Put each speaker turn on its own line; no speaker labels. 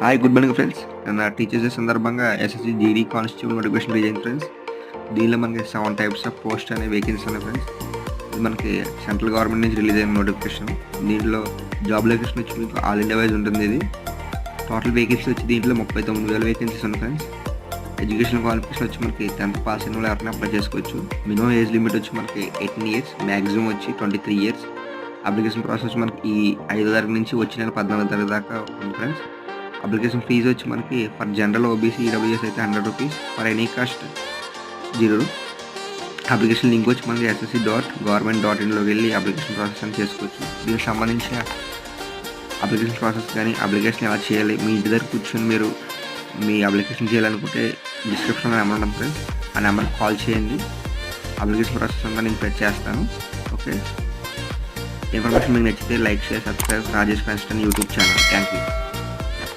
Hi good morning friends. నా teachers day సందర్భంగా SSC GD constable notification release అయింది friends. దీనిలో మనకి 7 టైప్స్ ఆఫ్ పోస్ట్ అనే వేకెన్సీ ఉన్నాయి ఫ్రెండ్స్. ఇది మనకి సెంట్రల్ గవర్నమెంట్ నుంచి రిలీజ్ అయిన నోటిఫికేషన్. దీంట్లో జాబ్ లొకేషన్ వచ్చి మీకు ఆల్ ఇండియా వైజ్ ఉంటుంది. ఇది టోటల్ వేకెన్సీ వచ్చి దీంట్లో 39,000 వేకెన్సీస్ ఉన్నాయి ఫ్రెండ్స్. ఎడ్యుకేషన్ క్వాలిఫికేషన్ వచ్చి మనకి 10th పాస్ అయిన వాళ్ళు ఎవరైనా అప్లై చేసుకోవచ్చు. మినిమం ఏజ్ లిమిట్ వచ్చి మనకి 18 ఇయర్స్, మ్యాక్సిమం వచ్చి 23 ఇయర్స్. అప్లికేషన్ ప్రాసెస్ మనకి ఈ 5వ తారీఖు నుంచి వచ్చే నెల 14వ తారీఖు దాకా ఉంది ఫ్రెండ్స్. అప్లికేషన్ ఫీజు వచ్చి మనకి ఫర్ జనరల్ ఓబీసీ ఈడబ్ల్యూఎస్ అయితే 100 rupees, for any cost 0. Application link వచ్చి మనకి ssc.government.in వెళ్ళి అప్లికేషన్ ప్రాసెస్ అని చేసుకోవచ్చు. దీనికి సంబంధించిన అప్లికేషన్ ప్రాసెస్ కానీ అప్లికేషన్ ఎలా చేయాలి మీ ఇంటి దగ్గర కూర్చొని మీరు మీ అప్లికేషన్ చేయాలనుకుంటే డిస్క్రిప్షన్లో నెంబర్ ఉంటుంది ఫ్రెండ్స్. ఆ నెంబర్కి కాల్ చేయండి. అప్లికేషన్ ప్రాసెస్ అంతా నేను ప్రెస్ చేస్తాను. ఓకే, ఇన్ఫర్మేషన్ మీకు నచ్చితే like, share, subscribe Rajesh constant YouTube channel. Thank you.